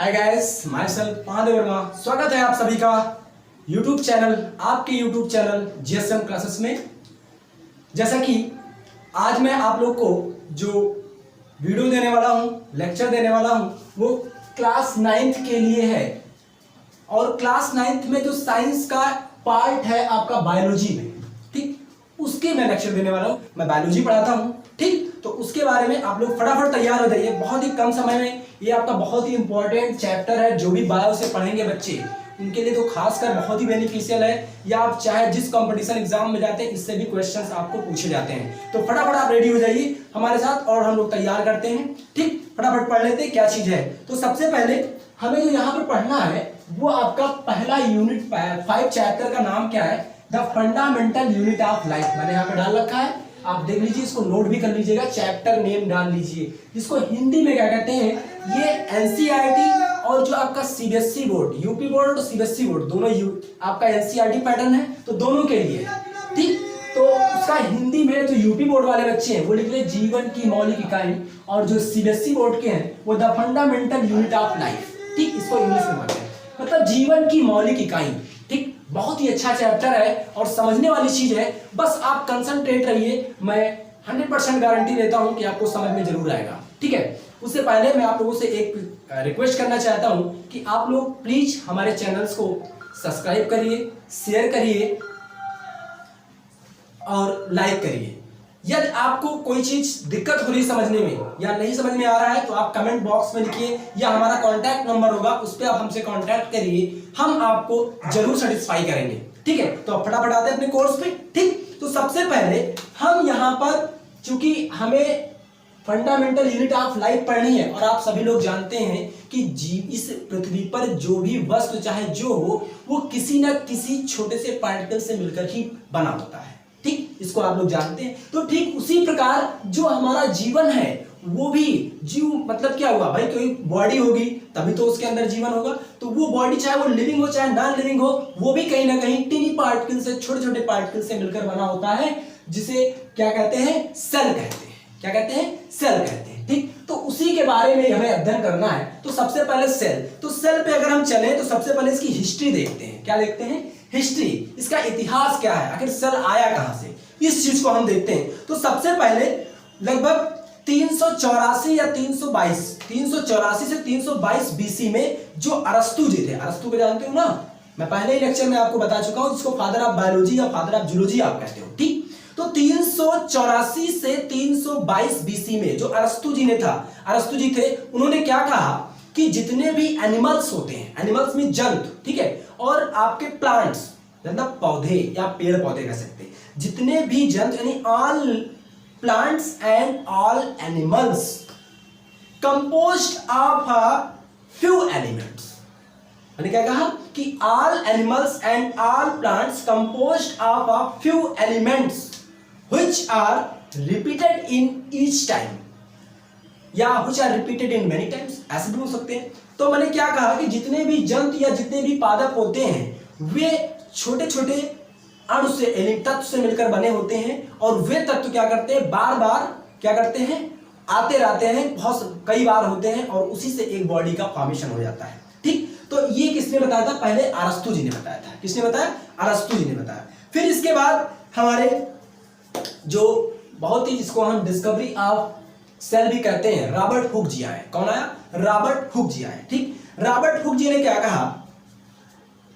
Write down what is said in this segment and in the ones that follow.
Hi guys, my self Mahadev Verma. स्वागत है आप सभी का यूट्यूब चैनल, आपके यूट्यूब चैनल जीएसएम क्लासेस में। जैसा कि आज मैं आप लोग को जो वीडियो देने वाला हूँ, लेक्चर देने वाला हूँ, वो क्लास 9th के लिए है। और क्लास 9th में जो साइंस का पार्ट है आपका बायोलॉजी में, ठीक, उसके मैं लेक्चर देने वाला हूँ। मैं बायोलॉजी पढ़ाता हूँ, ठीक, तो उसके बारे में आप लोग फटाफट तैयार हो जाइए। बहुत ही कम समय में ये आपका बहुत ही इंपॉर्टेंट चैप्टर है। जो भी बायो से पढ़ेंगे बच्चे, उनके लिए तो खासकर बहुत ही बेनिफिशियल है। या आप चाहे जिस कंपटीशन एग्जाम में जाते हैं, इससे भी क्वेश्चंस आपको पूछे जाते हैं। तो फटाफट आप रेडी हो जाइए हमारे साथ और हम लोग तैयार करते हैं, ठीक। फटाफट पढ़ लेते हैं क्या चीज है। तो सबसे पहले हमें जो यहाँ पे पढ़ना है वो आपका पहला यूनिट 5 चैप्टर का नाम क्या है, the fundamental unit of life. मैंने यहाँ पे डाल रखा है, आप देख लीजिए, इसको नोट भी कर लीजिएगा, चैप्टर नेम डाल लीजिए। इसको हिंदी में क्या कहते हैं, ये एनसीईआरटी और जो आपका सीबीएसई बोर्ड, यूपी बोर्ड और सीबीएसई बोर्ड दोनों आपका एनसीईआरटी पैटर्न है, तो दोनों के लिए, ठीक। तो उसका हिंदी में जो यूपी बोर्ड वाले बच्चे हैं वो लिख ले जीवन की मौलिक इकाई, और जो सीबीएसई बोर्ड के हैं वो the fundamental unit of life, ठीक। इसको इंग्लिश में बोलते हैं, मतलब जीवन की मौलिक इकाई, ठीक। बहुत ही अच्छा चैप्टर है और समझने वाली चीज है। बस आप कंसंट्रेट रहिए, मैं 100% गारंटी देता हूं कि आपको समझ में जरूर आएगा, ठीक है। उससे पहले मैं आप लोगों से एक रिक्वेस्ट करना चाहता हूं कि आप लोग प्लीज हमारे चैनल्स को सब्सक्राइब करिए, शेयर करिए और लाइक करिए। यदि आपको कोई चीज दिक्कत हो रही समझने में या नहीं समझ में आ रहा है तो आप कमेंट बॉक्स में लिखिए, या हमारा कांटेक्ट नंबर होगा, उस पर आप हमसे कांटेक्ट करिए, हम आपको जरूर सेटिस्फाई करेंगे, ठीक है। तो आप फटाफट आते हैं अपने कोर्स पे, ठीक। तो सबसे पहले हम यहाँ पर, चूंकि हमें फंडामेंटल यूनिट ऑफ लाइफ पढ़नी है, और आप सभी लोग जानते हैं कि इस पृथ्वी पर जो भी वस्तु चाहे जो हो, वो किसी न किसी छोटे से पार्टिकल से मिलकर ही बना होता है, ठीक। इसको आप लोग जानते हैं। तो ठीक उसी प्रकार जो हमारा जीवन है वो भी जीव, मतलब क्या हुआ भाई, कोई बॉडी होगी तभी तो उसके अंदर जीवन होगा। तो वो बॉडी चाहे वो लिविंग हो चाहे नॉन लिविंग हो, वो भी कहीं ना कहीं टिनी पार्टिकल से, छोटे छोटे पार्टिकल से मिलकर बना होता है, जिसे क्या कहते हैं, सेल कहते हैं। क्या कहते हैं, सेल कहते हैं, ठीक। तो उसी के बारे में हमें अध्ययन करना है। तो सबसे पहले सेल, तो सेल पे अगर हम चले तो सबसे पहले इसकी हिस्ट्री देखते हैं। क्या देखते हैं, हिस्ट्री, इसका इतिहास क्या है, आखिर सेल आया कहां से, इस चीज को हम देखते हैं। तो सबसे पहले लगभग 384 या 384 से 322 बीसी में जो अरस्तु जी थे, अरस्तु को जानते हो ना, मैं पहले ही लेक्चर में आपको बता चुका हूं, जिसको फादर ऑफ बायोलॉजी या फादर ऑफ जूलॉजी आप कहते हो, ठीक। तो 384 से 322 बीसी में जो अरस्तु जी ने था, अरस्तु जी थे, उन्होंने क्या कहा कि जितने भी एनिमल्स होते हैं, एनिमल्स में जंतु, ठीक है, और आपके प्लांट्स, मतलब पौधे या पेड़ पौधे कह सकते हैं, जितने भी जंतु, यानी all plants and all animals composed of a few elements. मैंने क्या कहा कि all animals and all plants composed of a few elements which are repeated in each time, या which are repeated in many times, ऐसे भी बोल सकते हैं। तो मैंने क्या कहा कि जितने भी जंतु या जितने भी पादप होते हैं वे छोटे छोटे अणु से, तत्व से मिलकर बने होते हैं, और वे तत्व क्या करते हैं, बार बार क्या करते हैं, आते रहते हैं, बहुत कई बार होते हैं, और उसी से एक बॉडी का फॉर्मेशन हो जाता है, ठीक। तो ये किसने बताया था, पहले अरस्तु जी ने बताया था। किसने बताया, अरस्तु जी ने बताया। फिर इसके बाद हमारे जो बहुत ही, जिसको हम डिस्कवरी ऑफ सेल भी कहते हैं, रॉबर्ट हुक जी आए। कौन आया, रॉबर्ट हुक जी आए, ठीक। रॉबर्ट हुक जी ने क्या कहा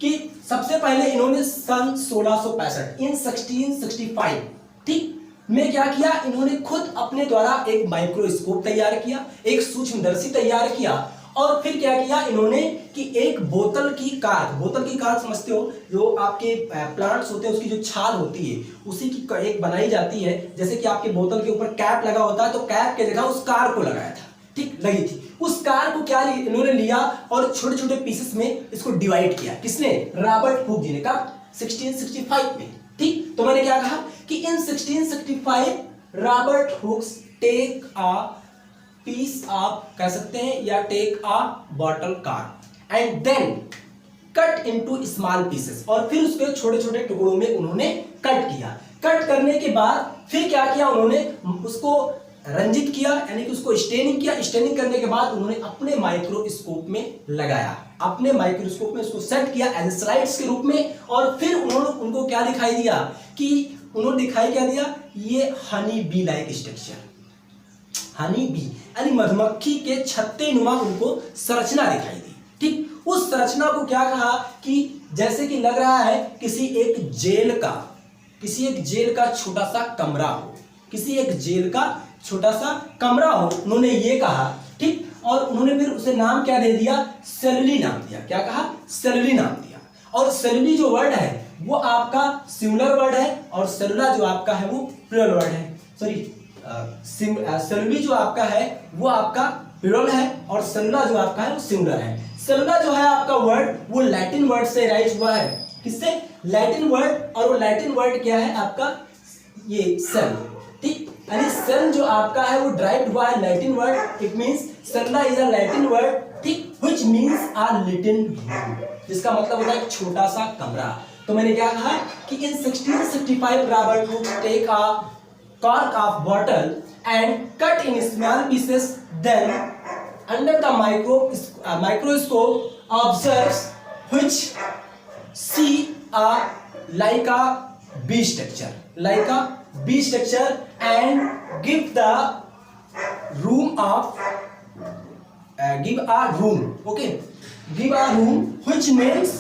कि सबसे पहले इन्होंने सन 1665 इन 1665, ठीक, में क्या किया, इन्होंने खुद अपने द्वारा एक माइक्रोस्कोप तैयार किया, एक सूक्ष्मदर्शी तैयार किया, और फिर क्या किया इन्होंने कि एक बोतल की कार समझते हो, जो आपके प्लांट्स होते हैं उसकी जो छाल होती है उसी की एक बनाई जाती है, जैसे कि आपके बोतल के ऊपर कैप लगा होता है, तो कैप के जगह उस कार को लगाया था, ठीक, लगी थी। उस कार को क्या इन्होंने लिया और छोटे छोटे पीसेस में इसको डिवाइड किया। किसने, रॉबर्ट हुक जी ने। कब, 1665 में, ठीक। तो मैंने क्या कहा कि in 1665 Robert Hooke's take a piece आप कह सकते हैं, या take a bottle cork and then cut into small pieces, और फिर उसके छोटे छोटे टुकड़ों में उन्होंने कट किया। कट करने के बाद फिर क्या किया उन्होंने, उसको रंजित किया, यानी कि उसको स्टेनिंग किया। स्टेनिंग करने के बाद उन्होंने अपने माइक्रोस्कोप में लगाया, अपने माइक्रोस्कोप में उसको सेट किया एज स्लाइड्स के रूप में। और फिर उन्होंने उनको क्या दिखाई दिया कि उन्होंने दिखाई क्या दिया, ये honey be like structure, honey bee यानी मधुमक्खी के छत्ते नुमा उनको संरचना दिखाई दी। ठीक, उस संरचना को क्या कहा कि जैसे कि लग रहा है किसी एक जेल का छोटा सा कमरा हो, किसी एक जेल का छोटा सा कमरा हो, उन्होंने ये कहा। ठीक, और उन्होंने फिर उसे नाम क्या दे दिया, सेलुली नाम दिया। क्या कहा, सेलुली नाम दिया। और सेलुली जो वर्ड है वो आपका सिंगुलर वर्ड है और सेलुला जो आपका है वो प्लूरल वर्ड है। सॉरी, सेलुली जो आपका है वो आपका प्लूरल है और सेलुला जो आपका है वो सिंगुलर है। सेलुला जो है आपका वर्ड वो लैटिन वर्ड से राइज हुआ है। किससे, लैटिन वर्ड, और वो लैटिन वर्ड क्या है आपका, ये सेल। ठीक, यानी सेल जो आपका है वो ड्राइव्ड हुआ है Latin word, it means cellula is a Latin word, ठीक, which means a little room, जिसका मतलब होता है एक छोटा सा कमरा। तो मैंने क्या कहा कि in 1665 Robert Hooke take a cork of bottle and cut in small pieces, then under the microscope observes which see a like a bee structure and give a room which means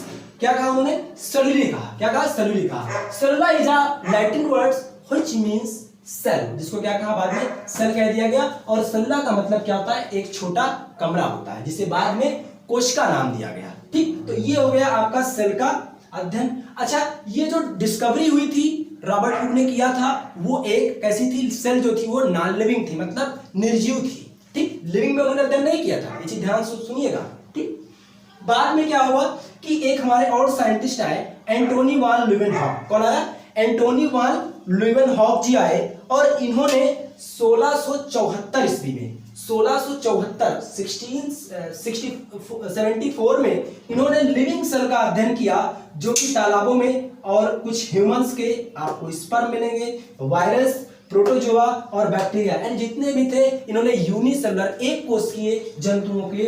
क्या कहा उन्होंने, सेलुली कहा। क्या कहा, सेलुली कहा। Cellula is a Latin word which means cell, जिसको क्या कहा बाद में सेल कह दिया गया। और सेलुला का मतलब क्या होता है, एक छोटा कमरा होता है, जिसे बाद में कोशिका नाम दिया गया। ठीक, तो ये हो गया आपका सेल का अध्ययन। अच्छा, ये जो डिस्कवरी हुई थी रॉबर्ट हुक ने किया था वो एक कैसी थी, सेल जो थी वो नॉन लिविंग थी, मतलब निर्जीव थी। ठीक, लिविंग में उन्होंने अध्ययन नहीं किया था, ये चीज ध्यान से सुनिएगा। ठीक, बाद में क्या हुआ कि एक हमारे और साइंटिस्ट आए, एंटोनी वान ल्यूवेनहॉक। कौन आया, एंटोनी वान ल्यूवेनहॉक जी आए और इन्होंने 1674 ईस्वी में 1674 में इन्होंने लिविंग सेल का अध्ययन किया, जो कि तालाबों में और कुछ ह्यूमंस के आपको स्पर्म मिलेंगे, वायरस, प्रोटोजोआ और बैक्टीरिया एंड जितने भी थे, इन्होंने यूनिसेलुलर एक कोशिकीय जंतुओं के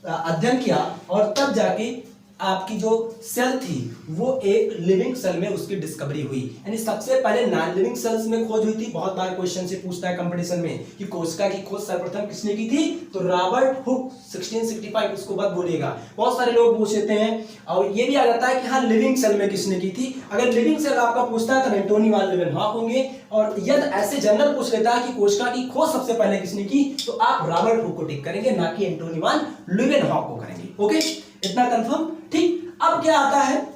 अध्ययन किया। और तब जाके आपकी जो सेल थी वो एक लिविंग सेल में उसकी डिस्कवरी हुई। यानी सबसे पहले नॉन लिविंग सेल्स में खोज हुई थी। बहुत बार क्वेश्चन से पूछता है कंपटीशन में कि कोशिका की खोज सर्वप्रथम किसने की थी, तो रॉबर्ट हुक 1665, उसको मत बोलिएगा, बहुत सारे लोग पूछ लेते हैं। और ये भी आ जाता है कि हाँ लिविंग सेल में किसने की थी। अगर लिविंग सेल आपका पूछता है तो एंटोनी वान ल्यूवेनहॉक होंगे, और यदि ऐसे जनरल पूछ लेता है कि कोशिका की खोज सबसे पहले किसने की, तो आप रॉबर्ट हुक को टिक करेंगे, ना कि एंटोनी वान ल्यूवेनहॉक को करेंगे। ओके, इतना कंफर्म। ठीक, अब क्या आता है,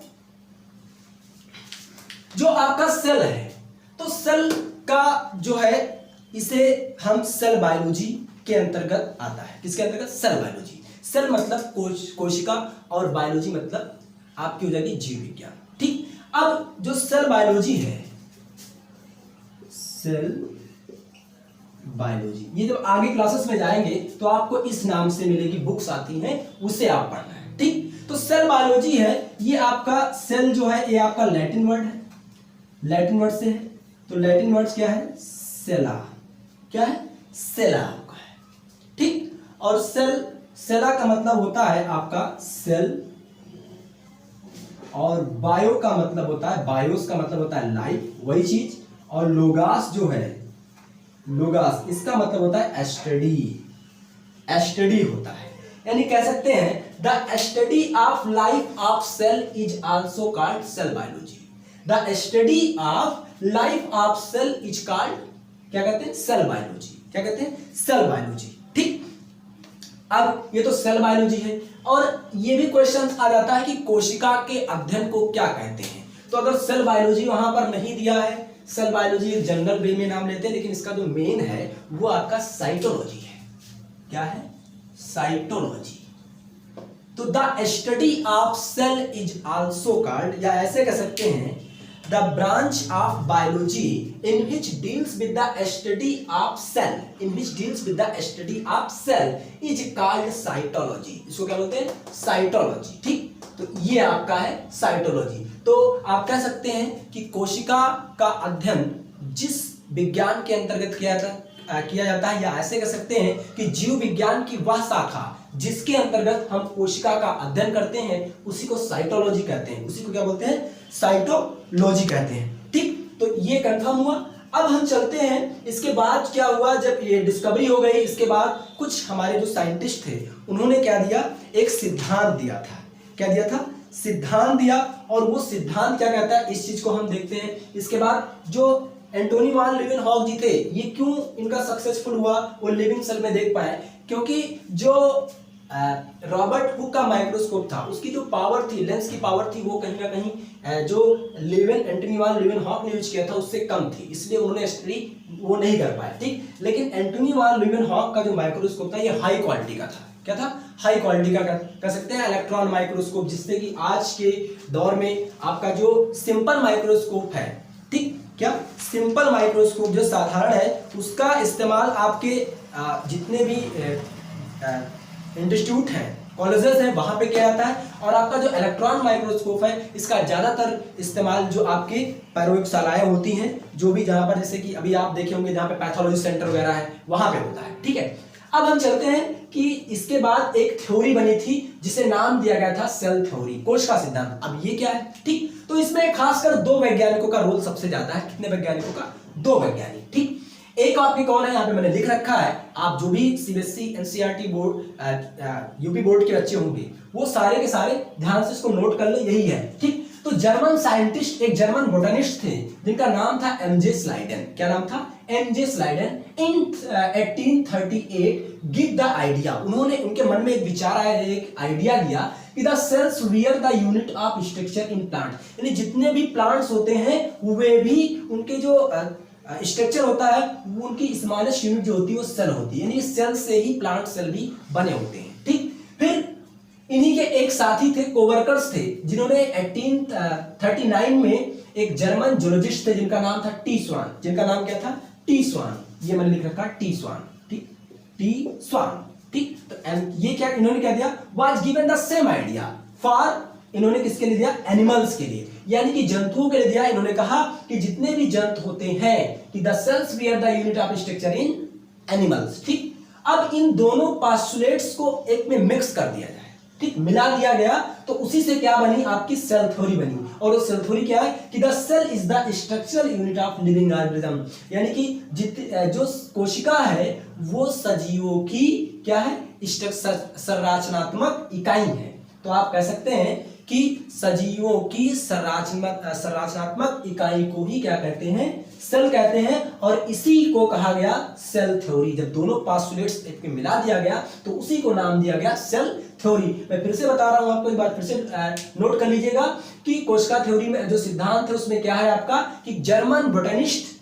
जो आपका सेल है, तो सेल का जो है इसे हम सेल बायोलॉजी के अंतर्गत आता है। किसके अंतर्गत, सेल बायोलॉजी। सेल मतलब कोशिका और बायोलॉजी मतलब आपकी हो जाएगी जीव विज्ञान। ठीक, अब जो सेल बायोलॉजी है, सेल बायोलॉजी, ये जब आगे क्लासेस में जाएंगे तो आपको इस नाम से मिलेगी, बुक्स आती हैं उसे आप पढ़ना है। ठीक, तो सेल बायोलॉजी है, ये आपका सेल जो है ये आपका लैटिन वर्ड है, लैटिन वर्ड से है। तो लैटिन वर्ड क्या है, सेला। क्या है, सेला आपका है। ठीक, और सेला का मतलब होता है आपका सेल, और बायो का मतलब होता है, बायोस का मतलब होता है लाइफ, वही चीज। और लोगास जो है, लोगास इसका मतलब होता है स्टडी, स्टडी होता है। यानी कह सकते हैं the study of life of cell is also called cell biology. The study of life of cell is called, क्या कहते हैं, सेल बायोलॉजी। क्या कहते हैं, सेल बायोलॉजी। ठीक, अब ये तो सेल बायोलॉजी है, और ये भी क्वेश्चन आ जाता है कि कोशिका के अध्ययन को क्या कहते हैं। तो अगर सेल बायोलॉजी वहां पर नहीं दिया है, सेल बायोलॉजी एक जनरल वे में नाम लेते हैं, लेकिन इसका जो मेन है वो आपका साइटोलॉजी है। क्या है, साइटोलॉजी। तो the study of cell is also called, या ऐसे कह सकते हैं the branch of biology in which deals with the study of cell, in which deals with the study of cell is called cytology. इसको क्या बोलते हैं, साइटोलॉजी। ठीक, तो ये आपका है साइटोलॉजी। तो आप कह सकते हैं कि कोशिका का अध्ययन जिस विज्ञान के अंतर्गत किया किया जाता है, या ऐसे कह सकते हैं कि जीव विज्ञान की वह शाखा जिसके अंतर्गत हम कोशिका का अध्ययन करते हैं उसी को साइटोलॉजी कहते हैं। उसी को क्या बोलते हैं? साइटोलॉजी कहते हैं। ठीक, तो ये कंफर्म हुआ। अब हम चलते हैं, इसके बाद क्या हुआ, जब ये डिस्कवरी हो गई इसके बाद कुछ हमारे जो साइंटिस्ट थे उन्होंने क्या दिया, एक सिद्धांत दिया था। क्या दिया था? सिद्धांत दिया। और वो सिद्धांत क्या कहता है, इस चीज को हम देखते हैं। इसके बाद जो एंटोनी वान लीeuwenhoek जी थे, ये क्यों इनका सक्सेसफुल हुआ वो लिविंग सेल में देख पाए, क्योंकि जो रॉबर्ट हुक का माइक्रोस्कोप था उसकी जो पावर थी, लेंस की पावर थी, वो कहीं ना कहीं जो एंटोनी वान लीeuwenhoek ने यूज किया था उससे कम थी, इसलिए उन्होंने स्टडी वो नहीं कर पाए। ठीक, लेकिन एंटोनी वान लीeuwenhoek का जो माइक्रोस्कोप था ये हाई क्वालिटी का था। क्या था? हाई क्वालिटी का कह सकते हैं इलेक्ट्रॉन माइक्रोस्कोप, जिससे कि आज के दौर में आपका जो सिंपल माइक्रोस्कोप है, ठीक, क्या सिंपल माइक्रोस्कोप जो साधारण है उसका इस्तेमाल आपके जितने भी इंस्टीट्यूट हैं, कॉलेजेस हैं, वहां पे किया जाता है। और आपका जो इलेक्ट्रॉन माइक्रोस्कोप है इसका ज्यादातर इस्तेमाल जो आपके प्रयोगशालाएं होती हैं, जो भी जहां पर, जैसे कि अभी आप देखे होंगे जहां पे पैथोलॉजी सेंटर वगैरह है, वहां पे होता है। ठीक है, अब हम चलते हैं कि इसके बाद एक थ्योरी बनी थी जिसे नाम दिया गया था सेल थ्योरी, कोश का सिद्धांत। अब ये क्या है? ठीक, तो इसमें खासकर दो वैज्ञानिकों का रोल सबसे ज्यादा है। कितने वैज्ञानिकों का? दो वैज्ञानिक। ठीक, एक आपके कौन है, यहाँ पे मैंने लिख रखा है, आप जो भी CBSE NCERT board UP board के बच्चे होंगे वो सारे के सारे ध्यान से इसको नोट कर ले, यही है। ठीक, तो जर्मन साइंटिस्ट, एक जर्मन बोटनिस्ट थे जिनका नाम था एमजे स्लाइडन। क्या नाम था? MJ स्लाइडन। In 1838 give the idea, उन्होंने, उनके मन में एक विचार आया, एक आइडिया दिया कि the cells were the unit of structure in plant, यानी जितने भी प्लांट्स होते हैं वे भी उनके जो स्ट्रक्चर होता है वो उनकी स्मॉलेस्ट यूनिट जो होती है वो सेल होती है, यानी सेल से ही प्लांट सेल भी बने होते हैं। ठीक, फिर इन्हीं के एक साथी थे, कोवर्कर्स थे, जिन्होंने 1839 में एक जर्मन जूलॉजिस्ट थे जिनका नाम था टी स्वान। जिनका नाम क्या था? टी स्वान। ये मैंने लिख रखा टी स्वान। ठीक, टी स्वान। ठीक, तो ये क्या, इन्होंने क्या दिया, was given the same idea for, इन्होंने किसके लिए दिया? एनिमल्स के लिए, यानी कि जंतुओं के लिए दिया। इन्होंने कहा कि जितने भी जंतु होते हैं कि the cells were the unit of structure in animals. ठीक, अब इन दोनों पास्टुलेट्स को एक में मिक्स कर दिया जाए, ठीक, मिला दिया गया, तो उसी से क्या बनी? आपकी सेल थ्योरी बनी। और वो सेल थ्योरी क्या है कि the cell is the structural unit of living organism, यानी कि जो कोशिका है वो सजीवों की क्या है? संरचनात्मक इकाई है। तो आप कह सकते हैं कि सजीवों की संरचनात्मक इकाई को ही क्या कहते हैं? सेल कहते हैं। और इसी को कहा गया सेल थ्योरी। जब दोनों पास्टुलेट्स एक में मिला दिया गया तो उसी को नाम दिया गया सेल थ्योरी। मैं फिर से बता रहा हूं आपको, एक बार फिर से नोट कर लीजिएगा कि कोशिका थ्योरी में जो सिद्धांत है उसमें क्या है आपका, कि जर्मन बोटनिस्ट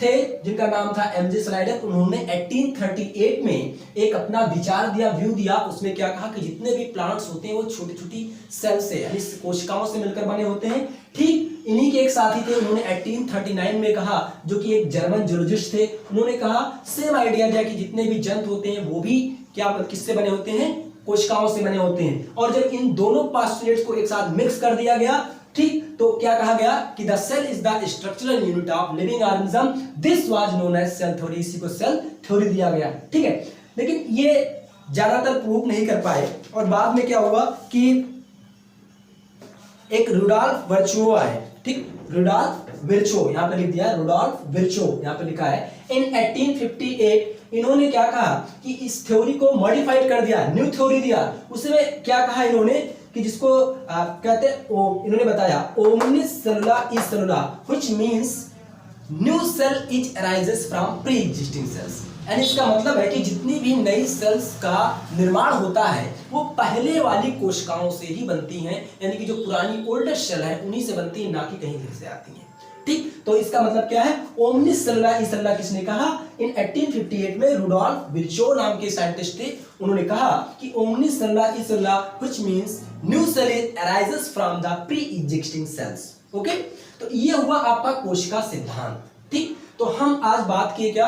थे जिनका नाम था एमजे स्लाइडन। उन्होंने 1838 में एक अपना विचार दिया, व्यू दिया। उसमें क्या कहा कि जितने भी प्लांट्स होते हैं वो छोटी छोटी सेल से, यानी कोशिकाओं से मिलकर बने होते हैं। ठीक, इन्हीं के एक साथी थे, उन्होंने 1839 में कहा, जो कि एक जर्मन जूलॉजिस्ट थे, उन्होंने कहा सेम आइडिया दिया कि जितने भी जंतु होते हैं वो भी क्या, किससे बने होते हैं? कोशिकाओं से बने होते हैं। और जब इन दोनों पास्टुलेट्स को एक साथ मिक्स कर दिया गया, ठीक, तो क्या कहा गया कि the cell is the structural unit of living organism, this was known as cell theory. इसी को सेल थ्योरी दिया गया। ठीक है, लेकिन ये ज्यादातर प्रूव नहीं कर पाए। और बाद में क्या हुआ कि एक रुडोल्फ विर्चो आए। ठीक, रुडोल्फ विर्चो, यहां पे लिख दिया रुडोल्फ विर्चो, यहां पे लिखा है। इन 1858 इन्होंने क्या कहा कि इस थ्योरी को मॉडिफाइड कर दिया, न्यू थ्योरी दिया। उसमें क्या कहा इन्होंने कि जिसको कहते हैं, इन्होंने बताया omnis cellula is cellula, which means new cell is arises from pre existing cells. यानी इसका मतलब है कि जितनी भी नई सेल्स का निर्माण होता है वो पहले वाली कोशिकाओं से ही बनती हैं, यानी कि जो पुरानी ओल्डेस्ट सेल है उन्हीं से बनती है, ना कि कहीं से आती हैं। ठीक, तो इसका मतलब क्या है? ओमनिस सेलुला इज सेलुला किसने कहा? इन 1858 में रुडोल्फ विर्चो नाम के साइंटिस्ट थे, उन्होंने कहा कि omnis cellula is cellula, which means new cell arises from the pre existing cells. Okay, तो ये हुआ आपका कोशिका सिद्धांत। ठीक, तो हम आज बात किए क्या,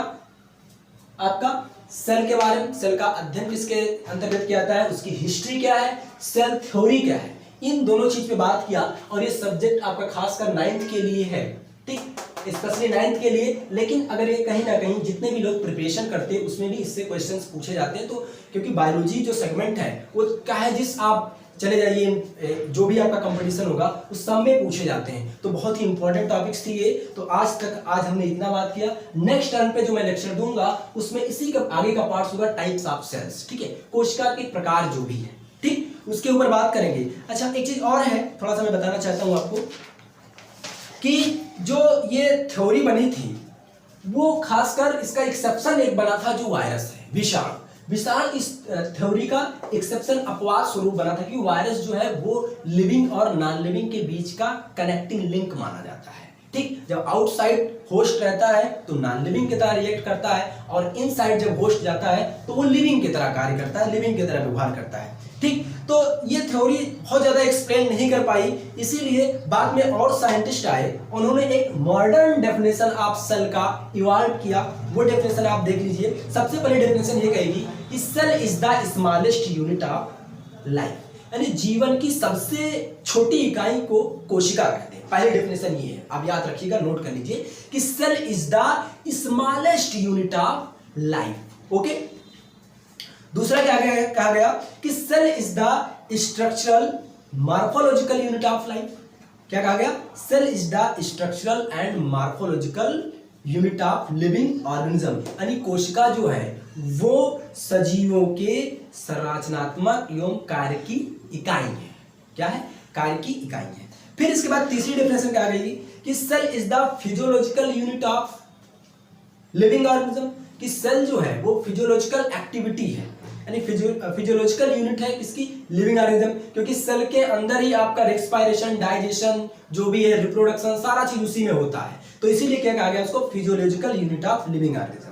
आपका सेल के बारे में, सेल का अध्ययन किसके अंतर्गत किया जाता है, उसकी हिस्ट्री क्या है, सेल थ्योरी क्या है, इन दोनों चीज पे बात किया। और ये सब्जेक्ट आपका खासकर 9th के लिए है। ठीक, स्पेशली 9th के लिए। लेकिन अगर ये कहीं ना कहीं जितने भी लोग प्रिपरेशन करते हैं उसमें भी इससे क्वेश्चंस पूछे जाते हैं। तो क्योंकि बायोलॉजी जो सेगमेंट है वो क्या है, जिस आप चले जाइए जो भी आपका कंपटीशन होगा उस सब में पूछे जाते हैं। तो बहुत ही इंपॉर्टेंट टॉपिक्स थी ये। तो आज हमने इतना बात किया। नेक्स्ट टर्न पे जो मैं लेक्चर दूंगा उसमें इसी का आगे का पार्ट होगा टाइप्स ऑफ सेल्स, ठीक है, कोशिका के प्रकार जो भी है, ठीक, उसके ऊपर बात करेंगे। अच्छा एक चीज और है, थोड़ा सा मैं बताना चाहता हूं आपको कि जो ये थ्योरी बनी थी वो खासकर इसका एक्सेप्शन एक बना था जो वायरस है, विषाणु इस थ्योरी का एक्सेप्शन अपवाद स्वरूप बना था कि वायरस जो है वो लिविंग और नॉन लिविंग के बीच का कनेक्टिंग लिंक माना जाता है, ठीक। जब आउटसाइड होस्ट रहता है तो नॉन लिविंग की तरह रिएक्ट करता है और इनसाइड जब होस्ट जाता है तो वो लिविंग की तरह कार्य करता है, लिविंग की तरह व्यवहार करता है, ठीक। तो ये थ्योरी बहुत ज्यादा एक्सप्लेन नहीं कर पाई, इसीलिए बाद में और साइंटिस्ट आए, उन्होंने एक मॉडर्न डेफिनेशन ऑफ सेल का इवॉल्व किया। वो डेफिनेशन आप देख लीजिए। सबसे पहली डेफिनेशन ये कहेगी कि cell is the smallest unit of life, यानी जीवन की सबसे छोटी इकाई को कोशिका कहते हैं। पहली डेफिनेशन ये है, आप याद रखिएगा, नोट कर लीजिए कि cell is the smallest unit of life, okay. दूसरा क्या कहा गया कि cell is the structural morphological unit of life. क्या कहा गया? Cell is the structural and morphological unit of living organism, यानी कोशिका जो है वो सजीवों के संरचनात्मक एवं कार्य की इकाई है। क्या है? कार्य की इकाई है। फिर इसके बाद तीसरी डेफिनेशन क्या आ गई कि cell is the physiological unit of living organism, कि सेल जो है वो फिजियोलॉजिकल एक्टिविटी है, यानी फिजियोलॉजिकल यूनिट है किसकी? लिविंग ऑर्गेनिज्म, क्योंकि सेल के अंदर ही आपका रेस्पिरेशन, डाइजेशन, जो भी है रिप्रोडक्शन, सारा चीज उसी में होता है। तो इसीलिए क्या कहा गया उसको? Physiological unit of living organism.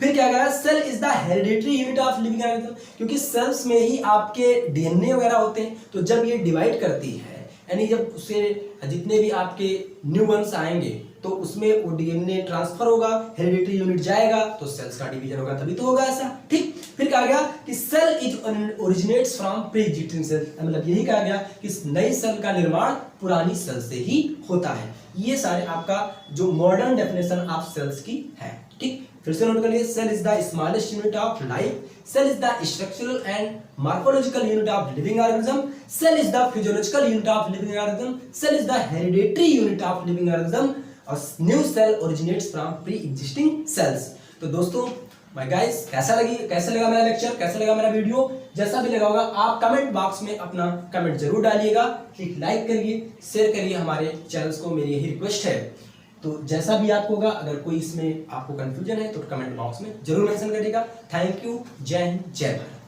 फिर क्या कहा? Cell is the hereditary unit of living organism, क्योंकि सेल्स में ही आपके डीएनए वगैरह होते हैं। तो जब ये डिवाइड करती है, यानी जब उसे जितने भी आपके न्यू वंस आएंगे तो उसमें वो डीएनए ट्रांसफर होगा, हेरिडिटरी यूनिट जाएगा तो सेल्स का डिवीजन होगा, तभी तो होगा ऐसा, ठीक। फिर कहा गया कि cell is originates from pre existing cell, मतलब यही कहा गया कि नई सेल का निर्माण पुरानी सेल से ही होता है। ये सारे आपका जो मॉडर्न डेफिनेशन ऑफ सेल्स की है, ठीक। फिर से नोट कर लिए, cell is the smallest unit of life, cell is the structural and morphological unit of living organism, cell is the physiological unit of living organism, cell is the hereditary unit of living organism, और new cell originates from pre existing cells. तो दोस्तों my guys, कैसा लगा मेरा lecture, कैसा लगा मेरा video? जैसा भी लगा होगा आप कमेंट बॉक्स में अपना कमेंट जरूर डालिएगा, एक लाइक करिए, शेयर करिए हमारे चैनल्स को, मेरी यही रिक्वेस्ट है। तो जैसा भी आपको होगा, अगर कोई इसमें आपको कंफ्यूजन है तो कमेंट बॉक्स में जरूर मेंशन करिएगा। Thank you. जय हिंद, जय भारत।